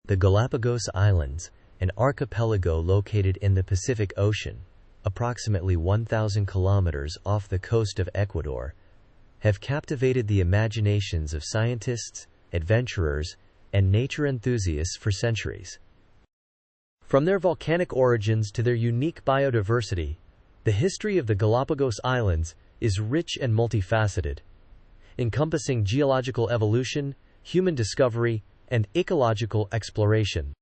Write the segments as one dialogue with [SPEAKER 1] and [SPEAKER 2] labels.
[SPEAKER 1] The Galápagos Islands, an archipelago located in the Pacific Ocean, approximately 1,000 kilometers off the coast of Ecuador, have captivated the imaginations of scientists, adventurers, and nature enthusiasts for centuries. From their volcanic origins to their unique biodiversity, the history of the Galápagos Islands is rich and multifaceted, encompassing geological evolution, human discovery, and ecological exploration.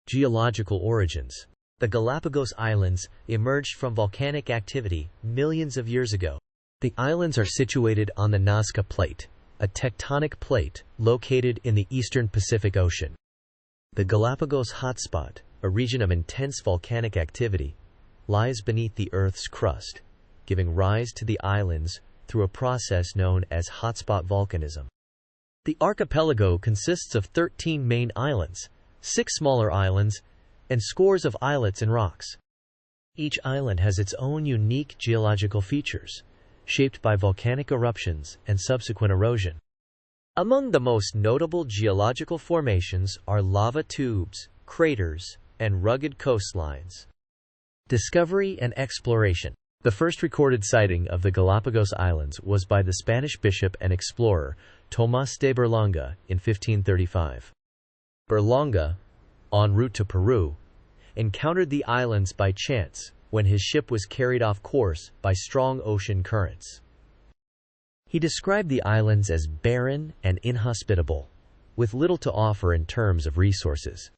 [SPEAKER 1] Geological origins. The Galápagos Islands emerged from volcanic activity millions of years ago. The islands are situated on the Nazca Plate, a tectonic plate located in the eastern Pacific Ocean. The Galápagos hotspot, a region of intense volcanic activity, lies beneath the Earth's crust, giving rise to the islands through a process known as hotspot volcanism. The archipelago consists of 13 main islands, 6 smaller islands, and scores of islets and rocks. Each island has its own unique geological features, shaped by volcanic eruptions and subsequent erosion. Among the most notable geological formations are lava tubes, craters, and rugged coastlines. Discovery and exploration. The first recorded sighting of the Galápagos Islands was by the Spanish bishop and explorer Tomás de Berlanga in 1535. Berlanga, en route to Peru, encountered the islands by chance when his ship was carried off course by strong ocean currents. He described the islands as barren and inhospitable, with little to offer in terms of resources.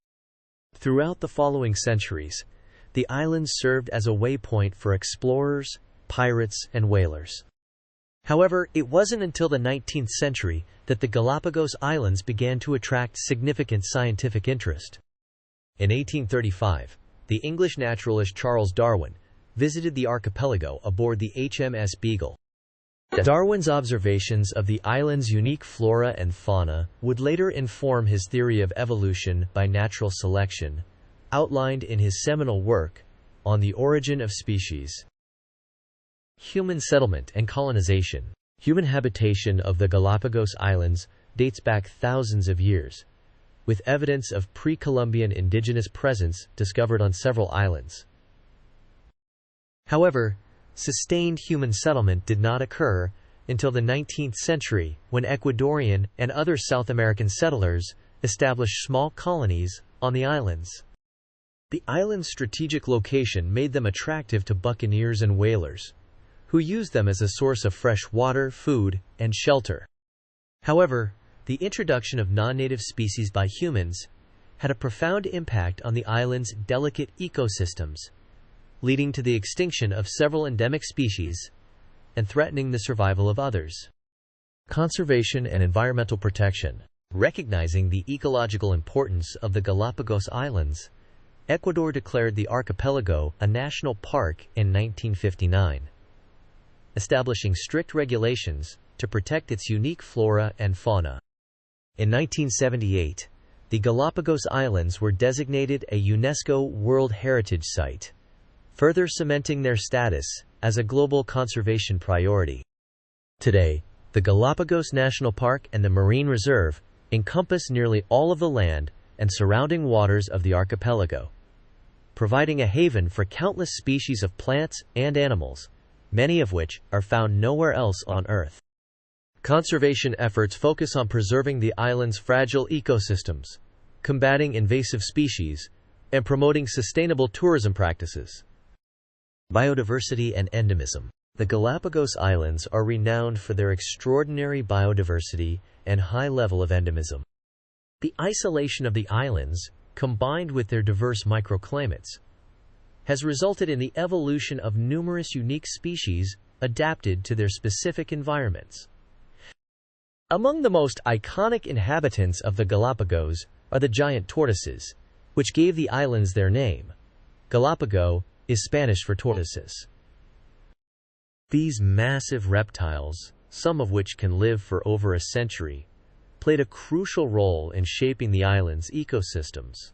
[SPEAKER 1] Throughout the following centuries, the islands served as a waypoint for explorers, pirates, and whalers. However, it wasn't until the 19th century that the Galápagos Islands began to attract significant scientific interest. In 1835, the English naturalist Charles Darwin visited the archipelago aboard the HMS Beagle. Darwin's observations of the island's unique flora and fauna would later inform his theory of evolution by natural selection, outlined in his seminal work, On the Origin of Species. Human settlement and colonization. Human habitation of the Galápagos Islands dates back thousands of years, with evidence of pre-Columbian indigenous presence discovered on several islands. However, sustained human settlement did not occur until the 19th century, when Ecuadorian and other South American settlers established small colonies on the islands. The island's strategic location made them attractive to buccaneers and whalers, who used them as a source of fresh water, food, and shelter. However, the introduction of non-native species by humans had a profound impact on the island's delicate ecosystems, leading to the extinction of several endemic species and threatening the survival of others. Conservation and environmental protection. Recognizing the ecological importance of the Galápagos Islands, Ecuador declared the archipelago a national park in 1959, establishing strict regulations to protect its unique flora and fauna. In 1978, the Galápagos Islands were designated a UNESCO World Heritage Site, further cementing their status as a global conservation priority. Today, the Galápagos National Park and the Marine Reserve encompass nearly all of the land and surrounding waters of the archipelago, providing a haven for countless species of plants and animals, many of which are found nowhere else on Earth. Conservation efforts focus on preserving the island's fragile ecosystems, combating invasive species, and promoting sustainable tourism practices. Biodiversity and endemism. The Galápagos Islands are renowned for their extraordinary biodiversity and high level of endemism. The isolation of the islands, combined with their diverse microclimates, has resulted in the evolution of numerous unique species adapted to their specific environments. Among the most iconic inhabitants of the Galápagos are the giant tortoises, which gave the islands their name. Galápago is Spanish for tortoises. These massive reptiles, some of which can live for over a century, played a crucial role in shaping the island's ecosystems.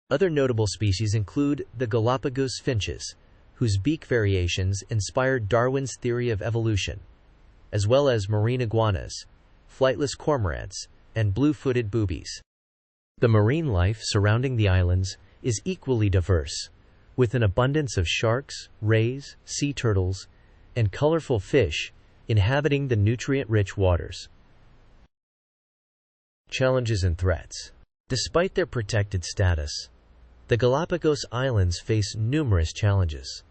[SPEAKER 1] Other notable species include the Galápagos finches, whose beak variations inspired Darwin's theory of evolution, as well as marine iguanas, flightless cormorants, and blue-footed boobies. The marine life surrounding the islands is equally diverse, with an abundance of sharks, rays, sea turtles, and colorful fish inhabiting the nutrient-rich waters. Challenges and threats. Despite their protected status, the Galápagos Islands face numerous challenges,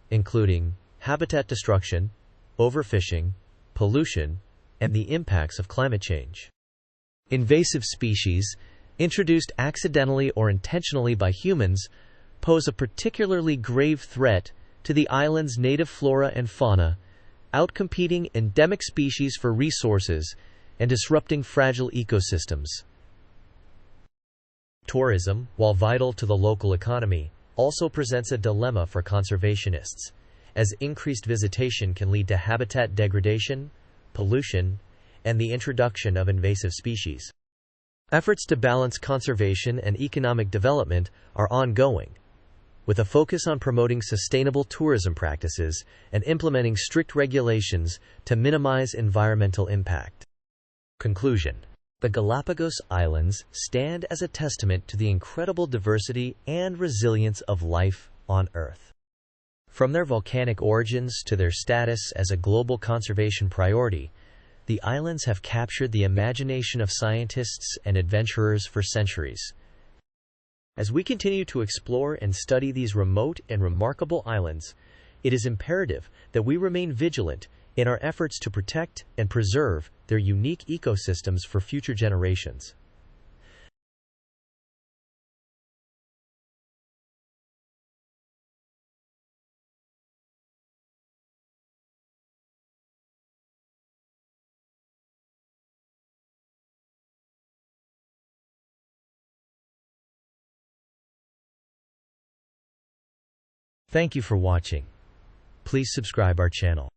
[SPEAKER 1] including habitat destruction, overfishing, pollution, and the impacts of climate change. Invasive species, introduced accidentally or intentionally by humans, pose a particularly grave threat to the island's native flora and fauna, outcompeting endemic species for resources and disrupting fragile ecosystems. Tourism, while vital to the local economy, also presents a dilemma for conservationists, as increased visitation can lead to habitat degradation, pollution, and the introduction of invasive species. Efforts to balance conservation and economic development are ongoing, with a focus on promoting sustainable tourism practices and implementing strict regulations to minimize environmental impact. Conclusion. The Galápagos Islands stand as a testament to the incredible diversity and resilience of life on Earth. From their volcanic origins to their status as a global conservation priority, the islands have captured the imagination of scientists and adventurers for centuries. As we continue to explore and study these remote and remarkable islands, it is imperative that we remain vigilant in our efforts to protect and preserve their unique ecosystems for future generations. Thank you for watching. Please subscribe our channel.